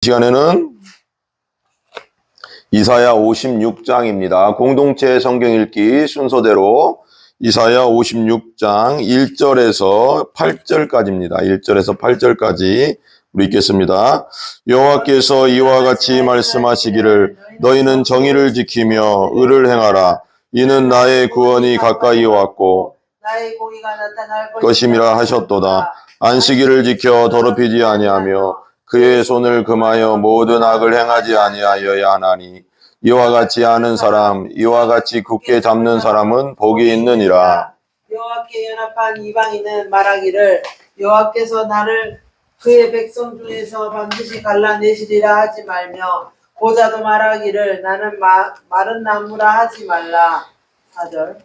이 시간에는 이사야 56장입니다. 공동체 성경 읽기 순서대로 이사야 56장 1절에서 8절까지입니다. 1절에서 8절까지 우리 읽겠습니다. 여호와께서 이와 같이 말씀하시기를 너희는 정의를 지키며 의를 행하라. 이는 나의 구원이 가까이 왔고 나의 공의가 나타날 것임이라 하셨도다. 안식일을 지켜 더럽히지 아니하며 그의 손을 금하여 모든 악을 행하지 아니하여야 하나니 이와 같이 하는 사람, 이와 같이 굳게 잡는 사람은 복이 있느니라. 여호와께 연합한 이방인은 말하기를 여호와께서 나를 그의 백성 중에서 반드시 갈라내시리라 하지 말며 고자도 말하기를 나는 마른 나무라 하지 말라. 4절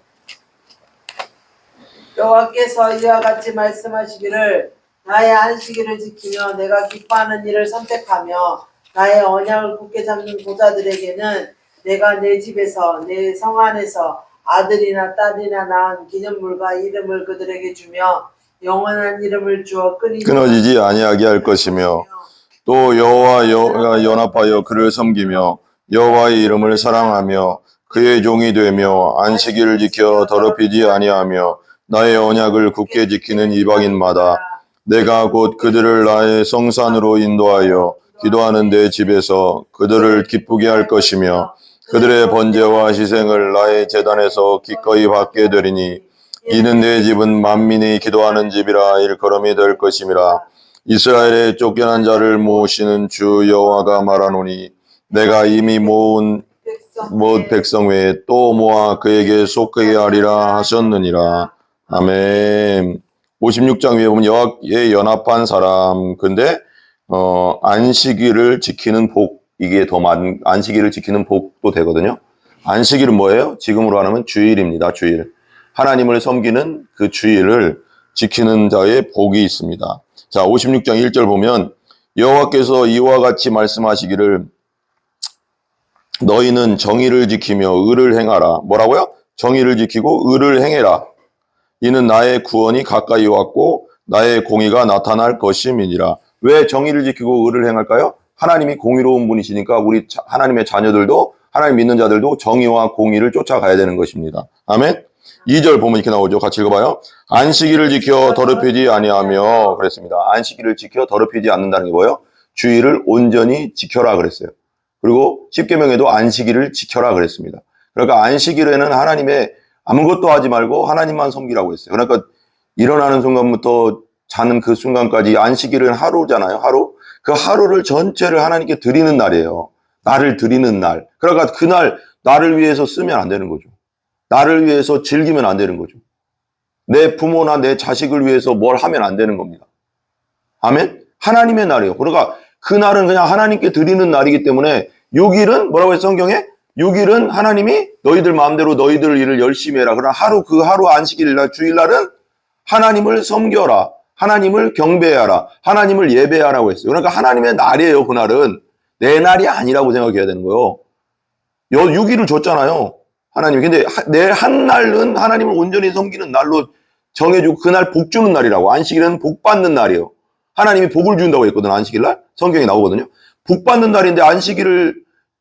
여호와께서 이와 같이 말씀하시기를 나의 안식일을 지키며 내가 기뻐하는 일을 선택하며 나의 언약을 굳게 잡는 고자들에게는 내가 내 집에서 내 성 안에서 아들이나 딸이나 낳은 기념물과 이름을 그들에게 주며 영원한 이름을 주어 끊어지지 아니하게 할 것이며 또 여호와 연합하여 그를 섬기며 여호와의 이름을 사랑하며 그의 종이 되며 안식일을 지켜 더럽히지 아니하며 나의 언약을 굳게 지키는 이방인마다 내가 곧 그들을 나의 성산으로 인도하여 기도하는 내 집에서 그들을 기쁘게 할 것이며 그들의 번제와 희생을 나의 제단에서 기꺼이 받게 되리니 이는 내 집은 만민이 기도하는 집이라 일컬음이 될 것임이라. 이스라엘의 쫓겨난 자를 모으시는 주 여호와가 말하노니 내가 이미 모은 백성 외에 또 모아 그에게 속하게 하리라 하셨느니라. 아멘. 56장 위에 보면 여호와의 연합한 사람, 근데 안식일을 지키는 복, 이게 더 많은, 안식일을 지키는 복도 되거든요. 안식일은 뭐예요? 지금으로 하면 주일입니다. 주일. 하나님을 섬기는 그 주일을 지키는 자의 복이 있습니다. 자, 56장 1절 보면 여호와께서 이와 같이 말씀하시기를 너희는 정의를 지키며 의를 행하라. 뭐라고요? 정의를 지키고 의를 행해라. 이는 나의 구원이 가까이 왔고 나의 공의가 나타날 것임이니라. 왜 정의를 지키고 의를 행할까요? 하나님이 공의로운 분이시니까 우리 하나님의 자녀들도, 하나님 믿는 자들도 정의와 공의를 쫓아가야 되는 것입니다. 아멘. 2절 보면 이렇게 나오죠. 같이 읽어봐요. 안식일을 지켜 더럽히지 아니하며 그랬습니다. 안식일을 지켜 더럽히지 않는다는 게 뭐예요? 주일을 온전히 지켜라 그랬어요. 그리고 십계명에도 안식일을 지켜라 그랬습니다. 그러니까 안식일에는 하나님의 아무것도 하지 말고 하나님만 섬기라고 했어요. 그러니까 일어나는 순간부터 자는 그 순간까지 안식일은 하루잖아요. 하루. 그 하루를 전체를 하나님께 드리는 날이에요. 나를 드리는 날. 그러니까 그날 나를 위해서 쓰면 안 되는 거죠. 나를 위해서 즐기면 안 되는 거죠. 내 부모나 내 자식을 위해서 뭘 하면 안 되는 겁니다. 아멘? 하나님의 날이에요. 그러니까 그날은 그냥 하나님께 드리는 날이기 때문에 6일은 뭐라고 했어 성경에? 6일은 하나님이 너희들 마음대로 너희들 일을 열심히 해라. 그러나 그 하루 안식일날 주일날은 하나님을 섬겨라. 하나님을 경배하라. 하나님을 예배하라고 했어요. 그러니까 하나님의 날이에요. 그날은 내 날이 아니라고 생각해야 되는 거예요. 6일을 줬잖아요. 하나님이. 근데 내 한 날은 하나님을 온전히 섬기는 날로 정해주고 그날 복 주는 날이라고. 안식일은 복 받는 날이에요. 하나님이 복을 준다고 했거든. 안식일날 성경에 나오거든요. 복 받는 날인데 안식일을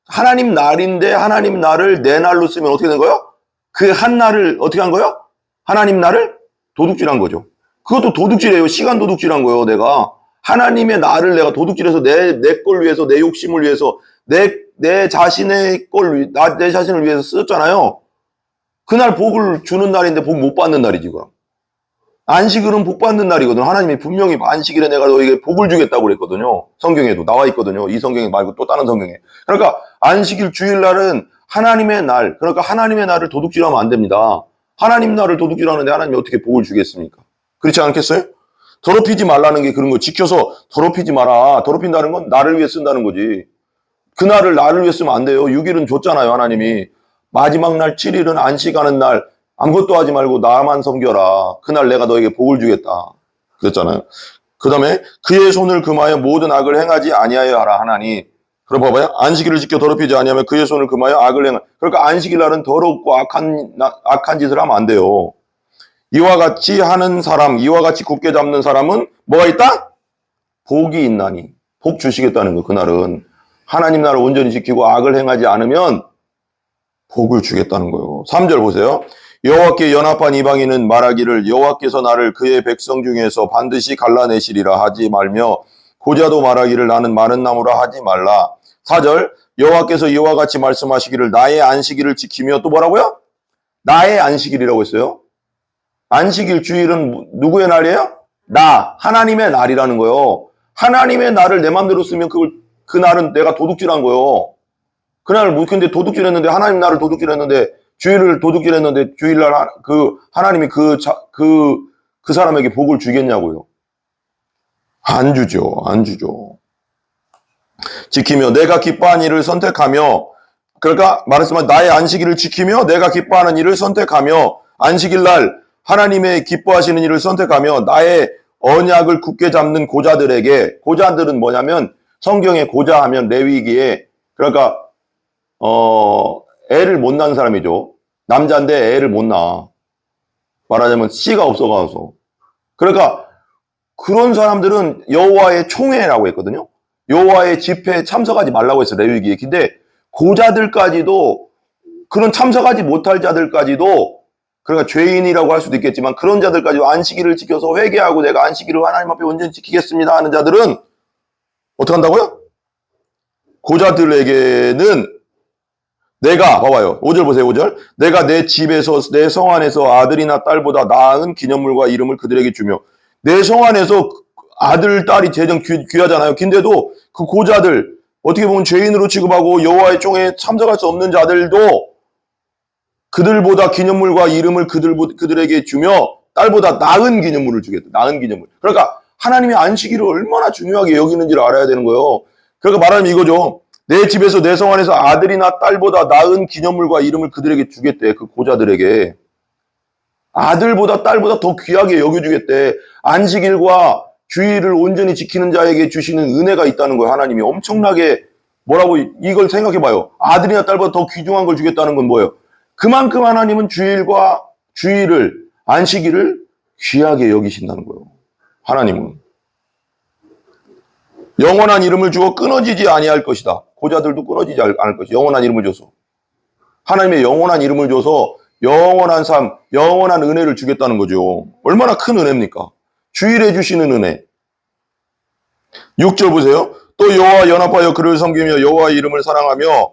하나님 날인데 하나님 날을 내 날로 쓰면 어떻게 된 거예요? 그 한 날을 어떻게 한 거예요? 하나님 날을 도둑질한 거죠. 그것도 도둑질이에요. 시간 도둑질한 거예요. 내가 하나님의 날을 내가 도둑질해서 내 걸 위해서 내 욕심을 위해서 내 자신의 내 자신을 위해서 쓰였잖아요. 그날 복을 주는 날인데 복 못 받는 날이지 그럼. 안식일은 복 받는 날이거든. 하나님이 분명히 안식일에 내가 너에게 복을 주겠다고 그랬거든요. 성경에도 나와 있거든요. 이 성경에 말고 또 다른 성경에. 그러니까 안식일 주일날은 하나님의 날. 그러니까 하나님의 날을 도둑질하면 안 됩니다. 하나님 날을 도둑질하는데 하나님이 어떻게 복을 주겠습니까? 그렇지 않겠어요? 더럽히지 말라는 게 그런 거. 지켜서 더럽히지 마라. 더럽힌다는 건 나를 위해 쓴다는 거지. 그날을 나를 위해 쓰면 안 돼요. 6일은 줬잖아요. 하나님이. 마지막 날 7일은 안식하는 날. 아무것도 하지 말고 나만 섬겨라. 그날 내가 너에게 복을 주겠다. 그랬잖아요. 그 다음에 그의 손을 금하여 모든 악을 행하지 아니하여 하라 하나니. 그럼 봐봐요. 안식일을 지켜 더럽히지 아니하면 그의 손을 금하여 악을 행하. 그러니까 안식일 날은 더럽고 악한 짓을 하면 안 돼요. 이와 같이 하는 사람, 이와 같이 굳게 잡는 사람은 뭐가 있다? 복이 있나니. 복 주시겠다는 거예요. 그날은 하나님 나라를 온전히 지키고 악을 행하지 않으면 복을 주겠다는 거예요. 3절 보세요. 여호와께 연합한 이방인은 말하기를 여호와께서 나를 그의 백성 중에서 반드시 갈라내시리라 하지 말며 고자도 말하기를 나는 마른 나무라 하지 말라. 4절 여호와께서 이와 같이 말씀하시기를 나의 안식일을 지키며 또 뭐라고요? 나의 안식일이라고 했어요. 안식일 주일은 누구의 날이에요? 나 하나님의 날이라는 거예요. 하나님의 날을 내 마음대로 쓰면 그 날은 내가 도둑질한 거예요. 그날 근데 도둑질했는데 하나님 날을 도둑질했는데 주일을 도둑질했는데 주일날 하나님이 그 사람에게 복을 주겠냐고요. 안 주죠. 안 주죠. 지키며 내가 기뻐하는 일을 선택하며 그러니까 말했지만 나의 안식일을 지키며 내가 기뻐하는 일을 선택하며 안식일 날 하나님의 기뻐하시는 일을 선택하며 나의 언약을 굳게 잡는 고자들에게 고자들은 뭐냐면 성경에 고자하면 레위기에 그러니까 애를 못 낳은 사람이죠. 남자인데 애를 못 낳아. 말하자면 씨가 없어가서. 그러니까 그런 사람들은 여호와의 총회라고 했거든요. 여호와의 집회에 참석하지 말라고 했어요. 레위기에. 근데 고자들까지도 그런 참석하지 못할 자들까지도 그러니까 죄인이라고 할 수도 있겠지만 그런 자들까지도 안식일을 지켜서 회개하고 내가 안식일을 하나님 앞에 온전히 지키겠습니다 하는 자들은 어떻게 한다고요? 고자들에게는 내가 봐봐요. 5절 보세요. 5절 내가 내 집에서 내 성 안에서 아들이나 딸보다 나은 기념물과 이름을 그들에게 주며 내 성 안에서 아들 딸이 제정 귀하잖아요. 근데도 그 고자들 어떻게 보면 죄인으로 취급하고 여호와의 총회에 참석할 수 없는 자들도 그들보다 기념물과 이름을 그들에게 주며 딸보다 나은 기념물을 주겠다. 나은 기념물. 그러니까 하나님의 안식일을 얼마나 중요하게 여기는지를 알아야 되는 거예요. 그러니까 말하면 이거죠. 내 집에서 내 성 안에서 아들이나 딸보다 나은 기념물과 이름을 그들에게 주겠대. 그 고자들에게. 아들보다 딸보다 더 귀하게 여겨주겠대. 안식일과 주일을 온전히 지키는 자에게 주시는 은혜가 있다는 거예요. 하나님이 엄청나게 뭐라고 이걸 생각해봐요. 아들이나 딸보다 더 귀중한 걸 주겠다는 건 뭐예요? 그만큼 하나님은 주일과 주일을 안식일을 귀하게 여기신다는 거예요. 하나님은 영원한 이름을 주어 끊어지지 아니할 것이다. 고자들도 끊어지지 않을 것이다. 영원한 이름을 줘서 하나님의 영원한 이름을 줘서 영원한 삶, 영원한 은혜를 주겠다는 거죠. 얼마나 큰 은혜입니까? 주일에 주시는 은혜. 6절 보세요. 또 여호와 연합하여 그를 섬기며 여호와의 이름을 사랑하며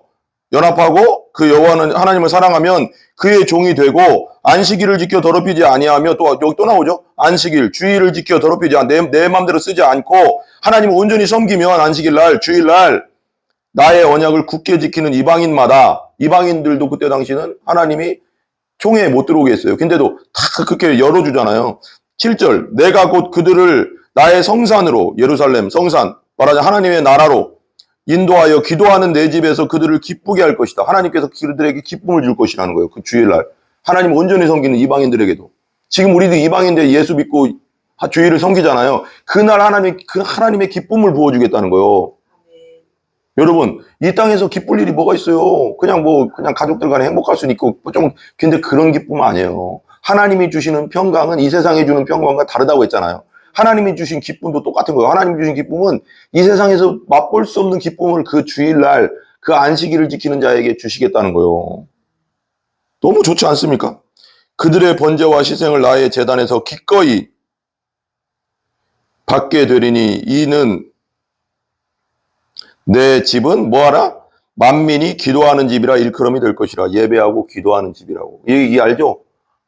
연합하고 그 여호와는 하나님을 사랑하면 그의 종이 되고 안식일을 지켜 더럽히지 아니하며 또 여기 또 나오죠. 안식일, 주일을 지켜 더럽히지 내 마음대로 쓰지 않고 하나님을 온전히 섬기면 안식일 날, 주일 날 나의 언약을 굳게 지키는 이방인들도 그때 당시는 하나님이 총회에 못 들어오게 했어요. 근데도 다 그렇게 열어주잖아요. 7절 내가 곧 그들을 나의 성산으로 예루살렘 성산 말하자 하나님의 나라로 인도하여 기도하는 내 집에서 그들을 기쁘게 할 것이다. 하나님께서 그들에게 기쁨을 줄 것이라는 거예요. 그 주일날 하나님 온전히 섬기는 이방인들에게도 지금 우리도 이방인들 예수 믿고 주일을 섬기잖아요. 그날 하나님의 기쁨을 부어주겠다는 거예요. 여러분 이 땅에서 기쁠 일이 뭐가 있어요? 그냥 가족들 간에 행복할 수는 있고 근데 그런 기쁨은 아니에요. 하나님이 주시는 평강은 이 세상에 주는 평강과 다르다고 했잖아요. 하나님이 주신 기쁨도 똑같은 거예요. 하나님이 주신 기쁨은 이 세상에서 맛볼 수 없는 기쁨을 그 주일날 그 안식일을 지키는 자에게 주시겠다는 거예요. 너무 좋지 않습니까? 그들의 번제와 희생을 나의 제단에서 기꺼이 받게 되리니 이는 내 집은 뭐하라? 만민이 기도하는 집이라 일컬음이 될 것이라. 예배하고 기도하는 집이라고. 이 알죠?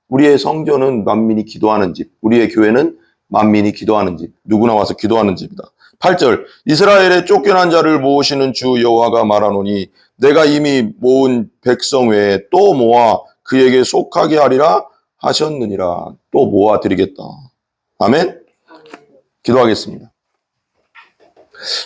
우리의 성전은 만민이 기도하는 집. 우리의 교회는 만민이 기도하는 집. 누구나 와서 기도하는 집이다. 8절 이스라엘의 쫓겨난 자를 모으시는 주 여호와가 말하노니 내가 이미 모은 백성 외에 또 모아 그에게 속하게 하리라 하셨느니라. 또 모아드리겠다. 아멘? 기도하겠습니다.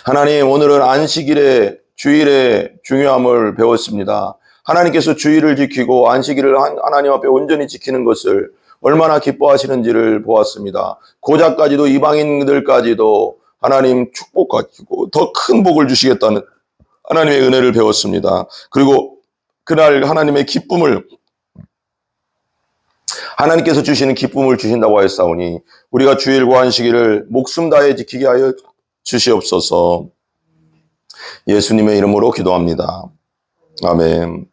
하나님 오늘은 안식일의 주일의 중요함을 배웠습니다. 하나님께서 주일을 지키고 안식일을 하나님 앞에 온전히 지키는 것을 얼마나 기뻐하시는지를 보았습니다. 고자까지도 이방인들까지도 하나님 축복하시고 더 큰 복을 주시겠다는 하나님의 은혜를 배웠습니다. 그리고 그날 하나님의 기쁨을 하나님께서 주시는 기쁨을 주신다고 하였사오니 우리가 주일과 안식일을 목숨 다해 지키게 하여 주시옵소서. 예수님의 이름으로 기도합니다. 아멘.